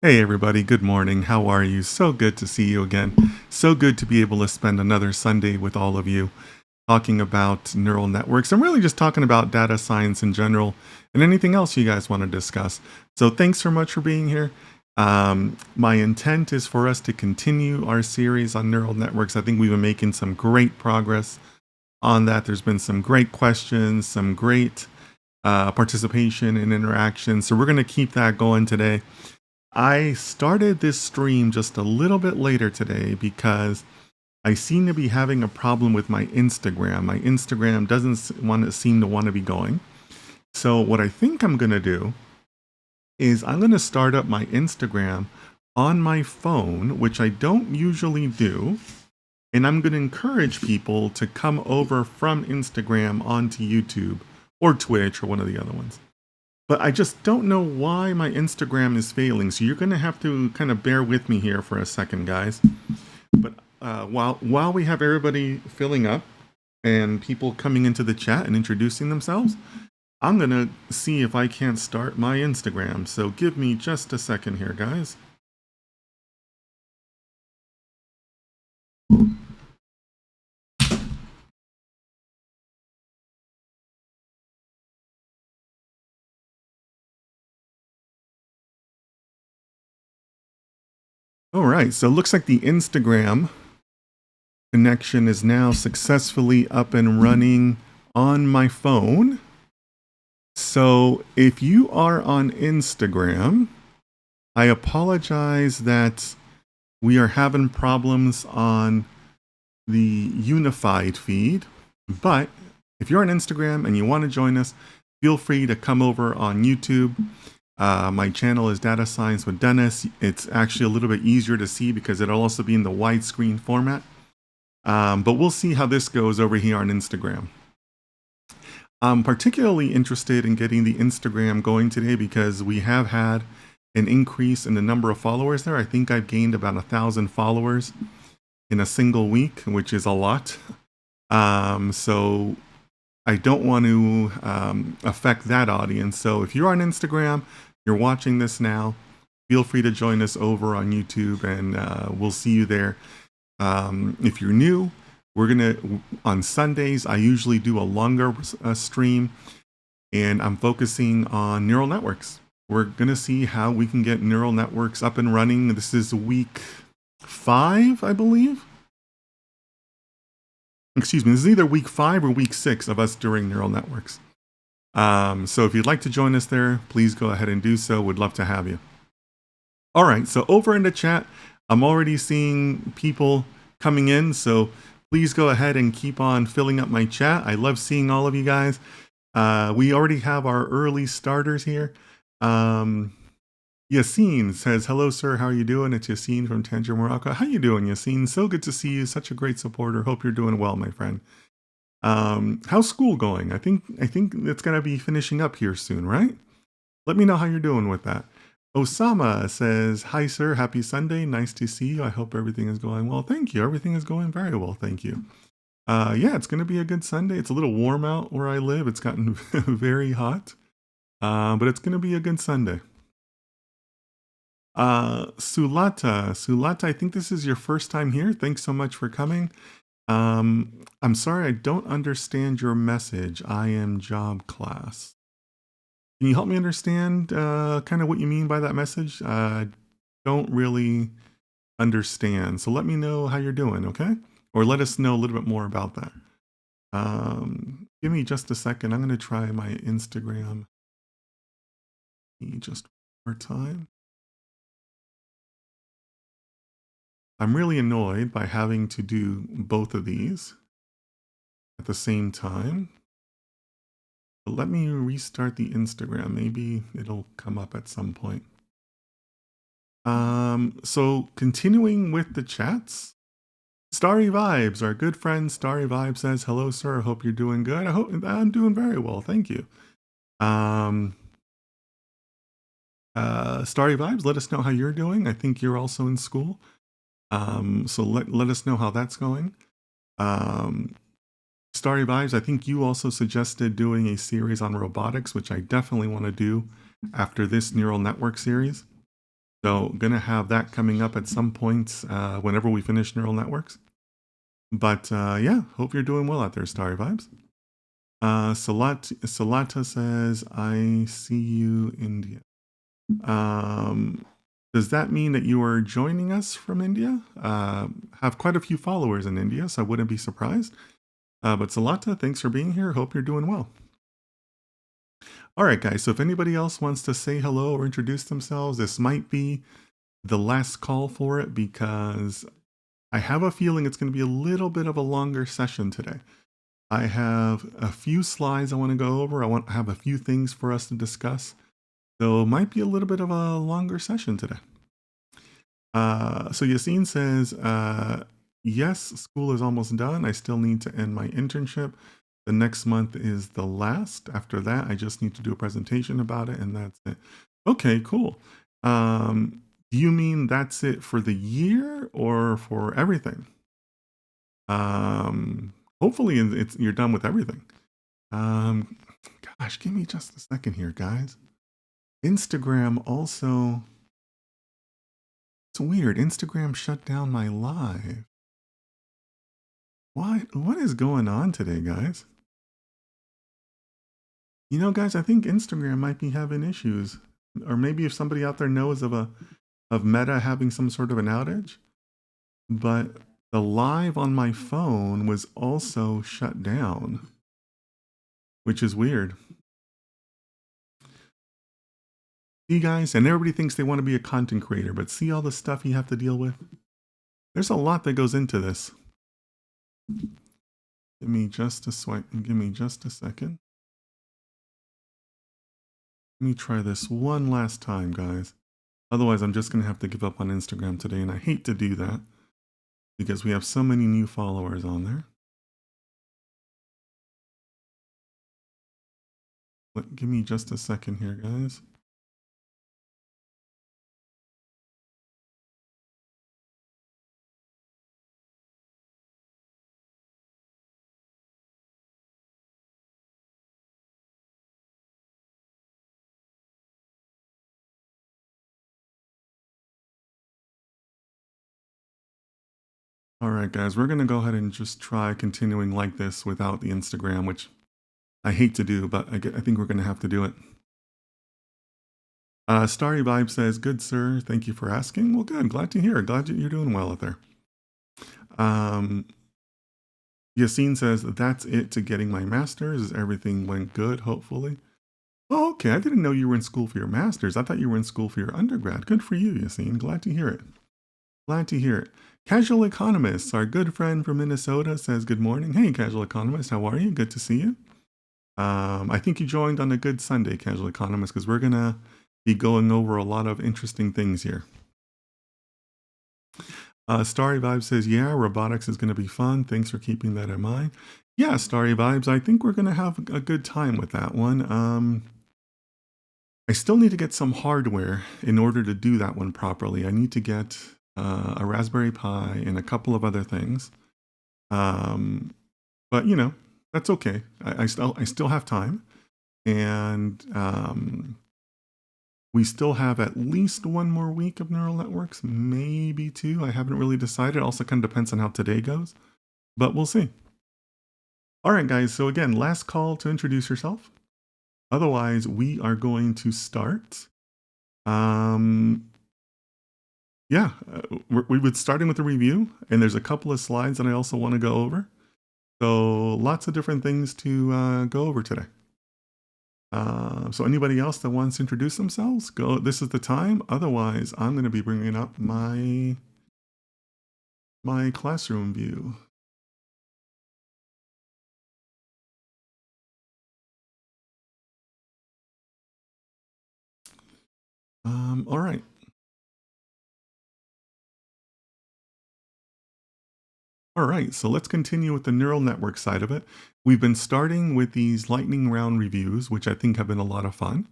Hey everybody, good morning. How are you? So good to see you again. So good to be able to spend another Sunday with all of you talking about neural networks. I'm really just talking about data science in general and anything else you guys want to discuss. So thanks so much for being here. My intent is for us to continue our series on neural networks. I think we've been making some great progress on that. There's been some great questions, some great participation and interaction. So we're going to keep that going today. I started this stream just a little bit later today because I seem to be having a problem with my Instagram. My Instagram doesn't seem to want to be going. So what I think I'm going to do is I'm going to start up my Instagram on my phone, which I don't usually do. And I'm going to encourage people to come over from Instagram onto YouTube or Twitch or one of the other ones. But I just don't know why my Instagram is failing. So you're going to have to kind of bear with me here for a second, guys. But while we have everybody filling up and people coming into the chat and introducing themselves, I'm going to see if I can't start my Instagram. So give me just a second here, guys. All right, so it looks like the Instagram connection is now successfully up and running on my phone. So if you are on Instagram, I apologize that we are having problems on the unified feed, but if you're on Instagram and you want to join us, feel free to come over on YouTube. My channel is Data Science with Dennis. It's actually a little bit easier to see because it'll also be in the widescreen format. But we'll see how this goes over here on Instagram. I'm particularly interested in getting the Instagram going today because we have had an increase in the number of followers there. I think I've gained about 1,000 followers in a single week, which is a lot. So I don't want to affect that audience. So if you're on Instagram, you're watching this now, feel free to join us over on YouTube and we'll see you there. If you're new, we're going to, on Sundays, I usually do a longer stream and I'm focusing on neural networks. We're going to see how we can get neural networks up and running. This is week 5, I believe. Excuse me, this is either week 5 or week 6 of us doing neural networks. So if you'd like to join us there, please go ahead and do so. We'd love to have you. All right, so over in the chat, I'm already seeing people coming in, so please go ahead and keep on filling up my chat. I love seeing all of you guys. We already have our early starters here. Yassine says, hello, sir. How are you doing? It's Yassine from Tangier, Morocco. How you doing, Yassine? So good to see you. Such a great supporter. Hope you're doing well, my friend. How's school going? I think it's going to be finishing up here soon, right? Let me know how you're doing with that. Osama says, hi, sir. Happy Sunday. Nice to see you. I hope everything is going well. Thank you. Everything is going very well. Thank you. Yeah, it's going to be a good Sunday. It's a little warm out where I live. It's gotten very hot, but it's going to be a good Sunday. Sulata, I think this is your first time here. Thanks so much for coming. I'm sorry, I don't understand your message. I am job class. Can you help me understand kind of what you mean by that message? I don't really understand. So let me know how you're doing, okay? Or let us know a little bit more about that. Give me just a second. I'm going to try my Instagram just one more time. I'm really annoyed by having to do both of these at the same time. But let me restart the Instagram. Maybe it'll come up at some point. So continuing with the chats. Starry Vibes, our good friend Starry Vibes says, hello, sir. I hope you're doing good. I hope I'm doing very well. Thank you. Starry Vibes, let us know how you're doing. I think you're also in school. So let us know how that's going. Starry Vibes, I think you also suggested doing a series on robotics, which I definitely want to do after this neural network series. So gonna have that coming up at some point whenever we finish neural networks. But yeah, hope you're doing well out there, Starry Vibes. Salata says, I see you, India. Does that mean that you are joining us from India? Have quite a few followers in India, so I wouldn't be surprised. But Salata, thanks for being here. Hope you're doing well. All right, guys. So if anybody else wants to say hello or introduce themselves, this might be the last call for it because I have a feeling it's going to be a little bit of a longer session today. I have a few slides I want to go over. I want to have a few things for us to discuss. So it might be a little bit of a longer session today. So Yassine says, yes, school is almost done. I still need to end my internship. The next month is the last. After that, I just need to do a presentation about it, and that's it. Okay, cool. Do you mean that's it for the year or for everything? Hopefully you're done with everything. Gosh, give me just a second here, guys. Instagram also, it's weird. Instagram shut down my live. What is going on today, guys? You know, guys, I think Instagram might be having issues. Or maybe if somebody out there knows of Meta having some sort of an outage. But the live on my phone was also shut down, which is weird. See, guys, and everybody thinks they want to be a content creator, but see all the stuff you have to deal with? There's a lot that goes into this. Give me just a second. Let me try this one last time, guys. Otherwise, I'm just going to have to give up on Instagram today, and I hate to do that because we have so many new followers on there. Give me just a second here, guys. All right, guys, we're going to go ahead and just try continuing like this without the Instagram, which I hate to do, but I think we're going to have to do it. Starry Vibe says, good, sir. Thank you for asking. Well, good. Glad to hear. Glad you're doing well out there. Yassine says, that's it to getting my master's. Everything went good, hopefully. Oh, okay. I didn't know you were in school for your master's. I thought you were in school for your undergrad. Good for you, Yassine. Glad to hear it. Glad to hear it. Casual Economist, our good friend from Minnesota, says good morning. Hey, Casual Economist, how are you? Good to see you. I think you joined on a good Sunday, Casual Economist, because we're going to be going over a lot of interesting things here. Starry Vibes says, yeah, robotics is going to be fun. Thanks for keeping that in mind. Yeah, Starry Vibes, I think we're going to have a good time with that one. I still need to get some hardware in order to do that one properly. I need to get a Raspberry Pi and a couple of other things. But you know, that's okay. I still have time, and we still have at least one more week of neural networks, maybe two. I haven't really decided. It also kind of depends on how today goes, but we'll see. All right, guys. So again, last call to introduce yourself. Otherwise, we are going to start. Yeah, we would starting with a review, and there's a couple of slides that I also want to go over. So lots of different things to go over today. So anybody else that wants to introduce themselves, go. This is the time. Otherwise, I'm going to be bringing up my classroom view. All right. All right, so let's continue with the neural network side of it. We've been starting with these lightning round reviews, which I think have been a lot of fun.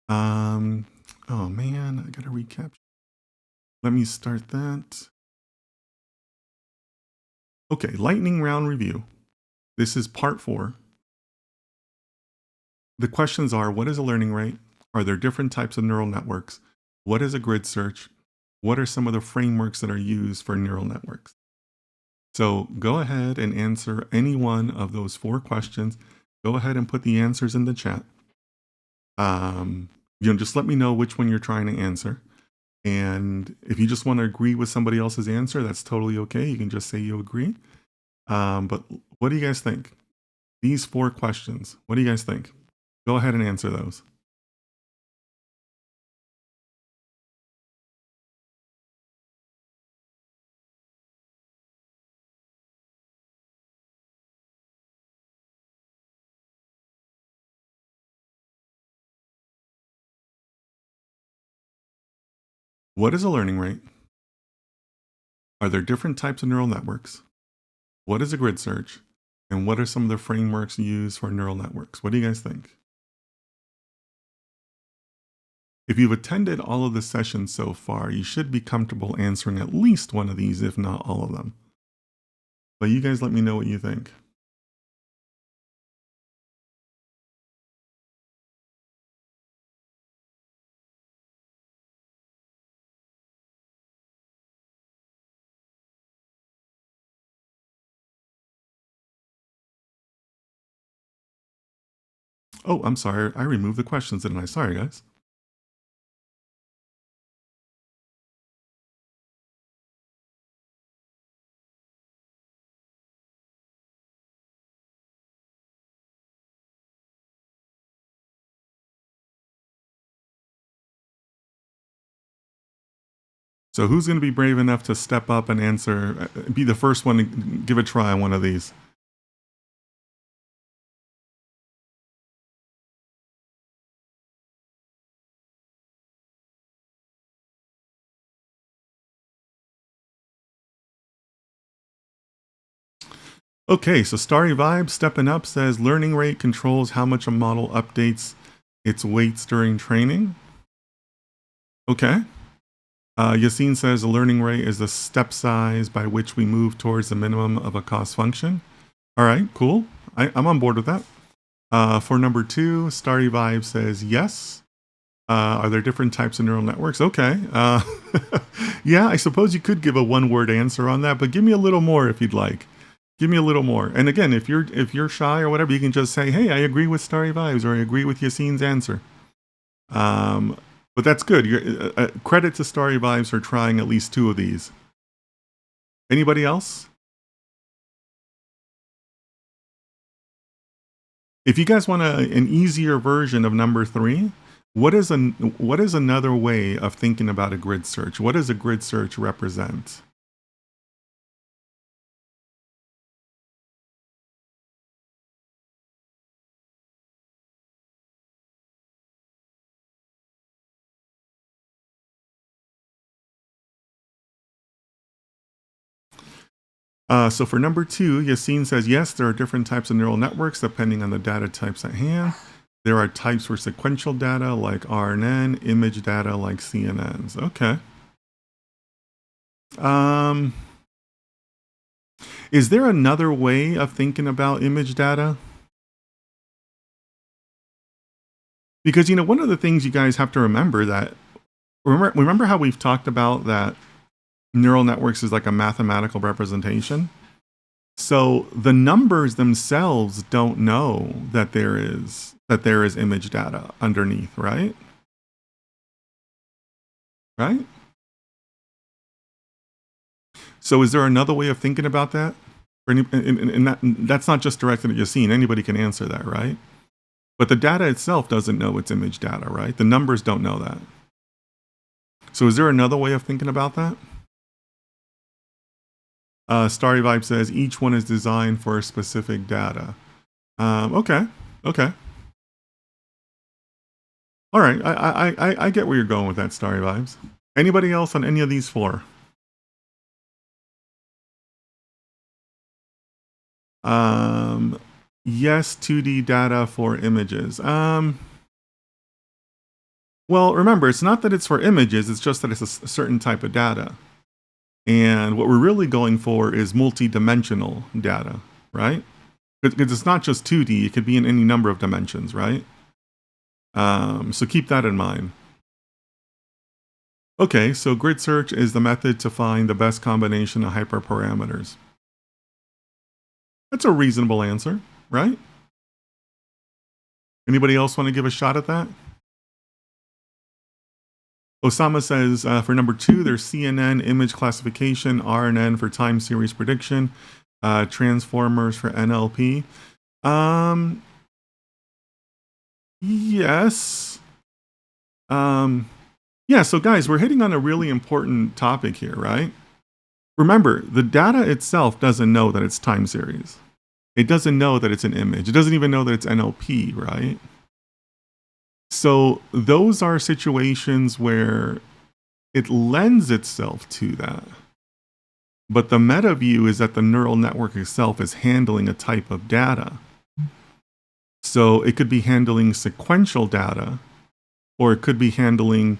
Oh man, I gotta recap. Let me start that. Okay, lightning round review. This is part 4. The questions are, what is a learning rate? Are there different types of neural networks? What is a grid search? What are some of the frameworks that are used for neural networks? So go ahead and answer any one of those 4 questions. Go ahead and put the answers in the chat. Just let me know which one you're trying to answer. And if you just want to agree with somebody else's answer, that's totally okay. You can just say you agree. But what do you guys think? These 4 questions, what do you guys think? Go ahead and answer those. What is a learning rate? Are there different types of neural networks? What is a grid search? And what are some of the frameworks used for neural networks? What do you guys think? If you've attended all of the sessions so far, you should be comfortable answering at least one of these, if not all of them. But you guys let me know what you think. Oh, I'm sorry. I removed the questions, didn't I? Sorry, guys. So who's going to be brave enough to step up and answer, be the first one to give a try on one of these? Okay, so Starry Vibe stepping up says learning rate controls how much a model updates its weights during training. Okay. Yassine says the learning rate is the step size by which we move towards the minimum of a cost function. All right, cool. I'm on board with that. For number 2, Starry Vibe says yes. Are there different types of neural networks? Okay. Yeah, I suppose you could give a one-word answer on that, but give me a little more if you'd like. Give me a little more. And again, if you're shy or whatever, you can just say, "Hey, I agree with Starry Vibes," or "I agree with Yassine's answer." But that's good. Credit to Starry Vibes for trying at least 2 of these. Anybody else? If you guys want an easier version of number 3, what is another way of thinking about a grid search? What does a grid search represent? So for number 2, Yassine says, yes, there are different types of neural networks depending on the data types at hand. There are types for sequential data like RNN, image data like CNNs. Okay. Is there another way of thinking about image data? Because, one of the things you guys have to remember that, remember how we've talked about that neural networks is like a mathematical representation? So the numbers themselves don't know that there is image data underneath, right? Right? So is there another way of thinking about that? And that's not just directed at Yassine. Anybody can answer that, right? But the data itself doesn't know it's image data, right? The numbers don't know that. So is there another way of thinking about that? Starry Vibe says each one is designed for a specific data. Okay. All right. I get where you're going with that, Starry Vibes. Anybody else on any of these 4? Yes, 2D data for images. Well, remember, it's not that it's for images, it's just that it's a certain type of data. And what we're really going for is multi-dimensional data, right? Because it's not just 2D, it could be in any number of dimensions, right? So keep that in mind. Okay, so grid search is the method to find the best combination of hyperparameters. That's a reasonable answer, right? Anybody else want to give a shot at that? Osama says for number 2, there's CNN image classification, RNN for time series prediction, transformers for NLP. Yes. Yeah, so guys, we're hitting on a really important topic here, right? Remember, the data itself doesn't know that it's time series. It doesn't know that it's an image. It doesn't even know that it's NLP, right? So those are situations where it lends itself to that. But the meta view is that the neural network itself is handling a type of data. So it could be handling sequential data, or it could be handling,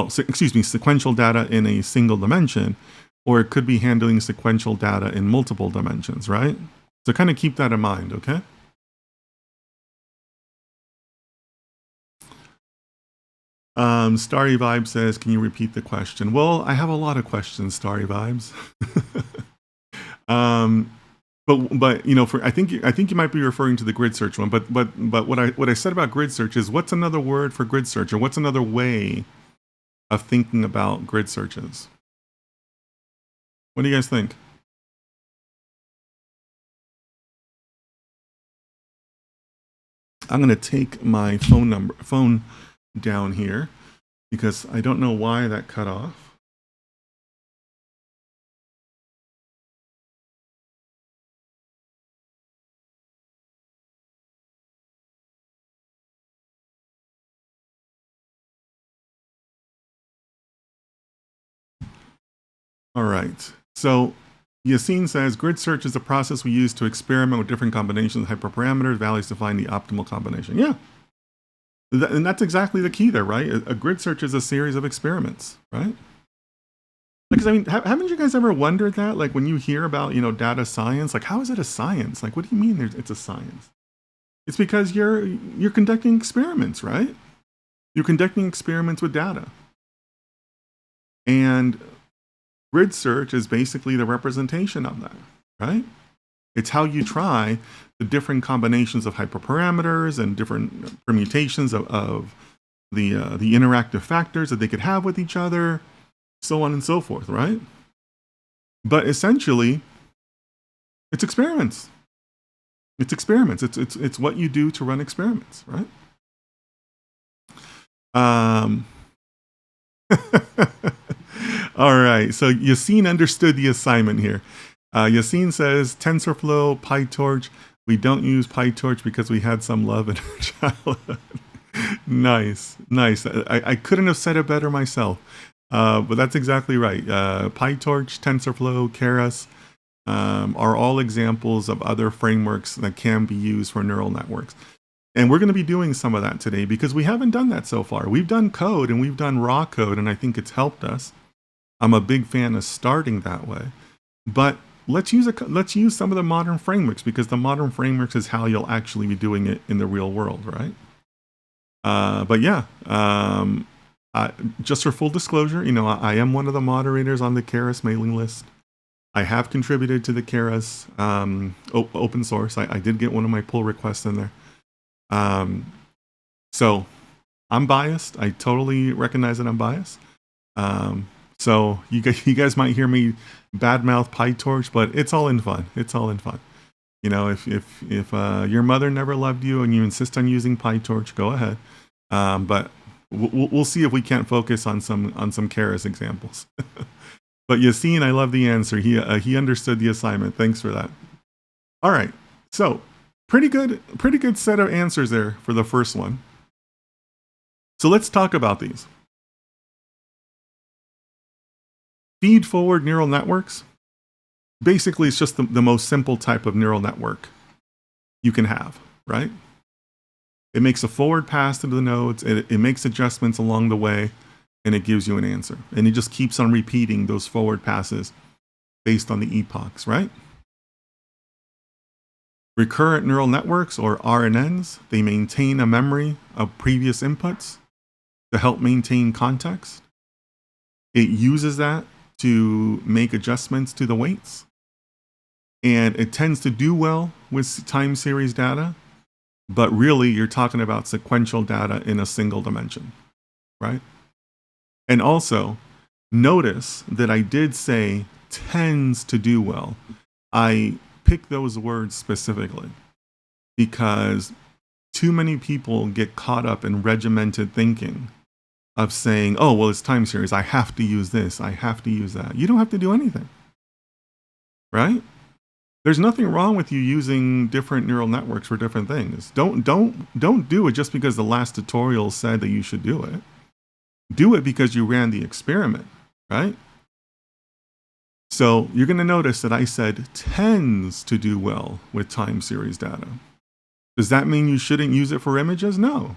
sequential data in a single dimension, or it could be handling sequential data in multiple dimensions, right? So kind of keep that in mind, okay? Starry Vibe says, can you repeat the question? Well, I have a lot of questions, Starry Vibes. But you know, I think you might be referring to the grid search one. But what I said about grid search is, what's another word for grid search, or what's another way of thinking about grid searches? What do you guys think? I'm going to take my phone down here because I don't know why that cut off. All right. So Yassine says, grid search is a process we use to experiment with different combinations of hyperparameters, values to find the optimal combination. Yeah. And that's exactly the key there, right? A grid search is a series of experiments, right? Because I mean, haven't you guys ever wondered that? Like when you hear about, you know, data science, like how is it a science? Like what do you mean it's a science? It's because you're conducting experiments, right? You're conducting experiments with data. And grid search is basically the representation of that, right? It's how you try the different combinations of hyperparameters and different permutations of the interactive factors that they could have with each other, so on and so forth, right? But essentially, it's experiments. It's experiments. It's what you do to run experiments, right? All right. So Yassine understood the assignment here. Yassine says TensorFlow, PyTorch. We don't use PyTorch because we had some love in our childhood. Nice. I couldn't have said it better myself. But that's exactly right. PyTorch, TensorFlow, Keras are all examples of other frameworks that can be used for neural networks. And we're going to be doing some of that today because we haven't done that so far. We've done code and we've done raw code, and I think it's helped us. I'm a big fan of starting that way. But let's use some of the modern frameworks, because the modern frameworks is how you'll actually be doing it in the real world, right? But yeah, just for full disclosure, you know, I am one of the moderators on the Keras mailing list. I have contributed to the Keras open source. I did get one of my pull requests in there. So I'm biased. I totally recognize that I'm biased. So you guys might hear me badmouth PyTorch, but it's all in fun. It's all in fun. You know, if your mother never loved you and you insist on using PyTorch, go ahead. But we'll see if we can't focus on some Keras examples. But Yassine, I love the answer. He understood the assignment. Thanks for that. All right. So pretty good set of answers there for the first one. So let's talk about these. Feed-forward neural networks. Basically, it's just the most simple type of neural network you can have, right? It makes a forward pass to the nodes, it makes adjustments along the way, and it gives you an answer. And it just keeps on repeating those forward passes based on the epochs, right? Recurrent neural networks, or RNNs, they maintain a memory of previous inputs to help maintain context. it uses that to make adjustments to the weights. And it tends to do well with time series data, but really you're talking about sequential data in a single dimension, right? And also, notice that I did say tends to do well. I picked those words specifically because too many people get caught up in regimented thinking of saying, oh, well, it's time series. I have to use this. I have to use that. You don't have to do anything, right? There's nothing wrong with you using different neural networks for different things. Don't do it just because the last tutorial said that you should do it. Do it because you ran the experiment, right? So you're going to notice that I said tends to do well with time series data. Does that mean you shouldn't use it for images? No.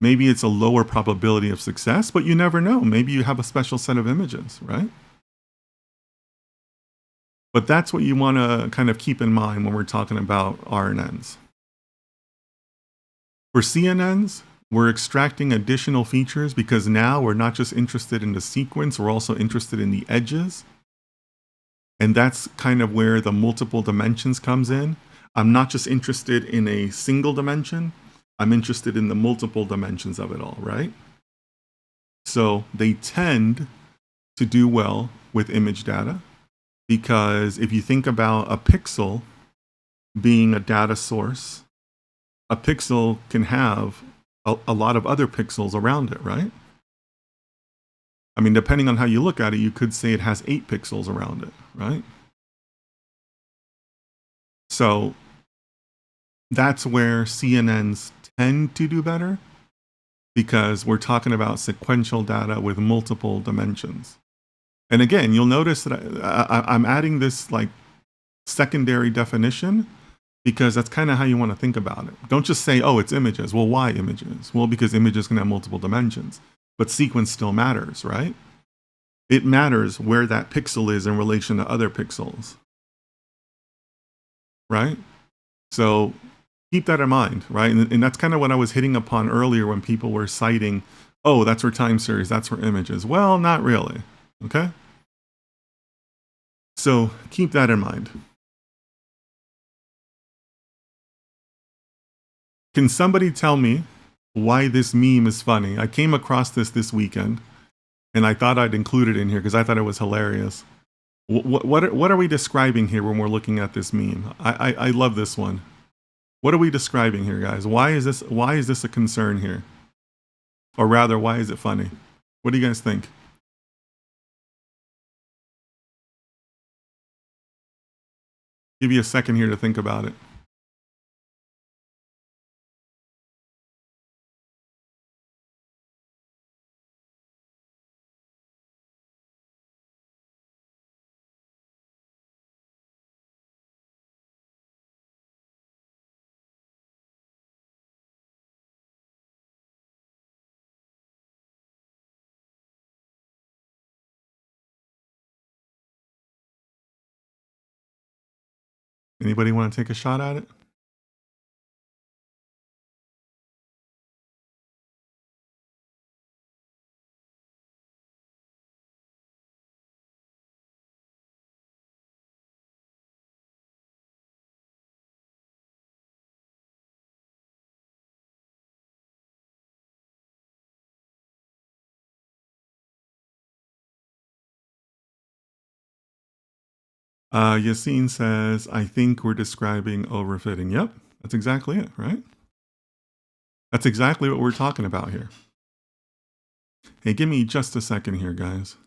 Maybe it's a lower probability of success, but you never know. Maybe you have a special set of images, right? But that's what you want to kind of keep in mind when we're talking about RNNs. For CNNs, we're extracting additional features because now we're not just interested in the sequence, we're also interested in the edges. And that's kind of where the multiple dimensions comes in. I'm not just interested in a single dimension, I'm interested in the multiple dimensions of it all, right? So they tend to do well with image data because if you think about a pixel being a data source, a pixel can have a lot of other pixels around it, right? I mean, depending on how you look at it, you could say it has 8 pixels around it, right? So that's where CNNs tend to do better because we're talking about sequential data with multiple dimensions. And again, you'll notice that I'm adding this like secondary definition because that's kind of how you want to think about it. Don't just say, oh, it's images. Well, why images? Well, because images can have multiple dimensions, but sequence still matters, right? It matters where that pixel is in relation to other pixels, right? So keep that in mind, right? And that's kind of what I was hitting upon earlier when people were citing, oh, that's for time series, that's for images. Well, not really, okay? So keep that in mind. Can somebody tell me why this meme is funny? I came across this weekend, and I thought I'd include it in here because I thought it was hilarious. What are we describing here when we're looking at this meme? I love this one. What are we describing here, guys? Why is this a concern here? Or rather, why is it funny? What do you guys think? Give you a second here to think about it. Anybody want to take a shot at it? Yassine says, I think we're describing overfitting. Yep, that's exactly it, right? That's exactly what we're talking about here. Hey, give me just a second here, guys.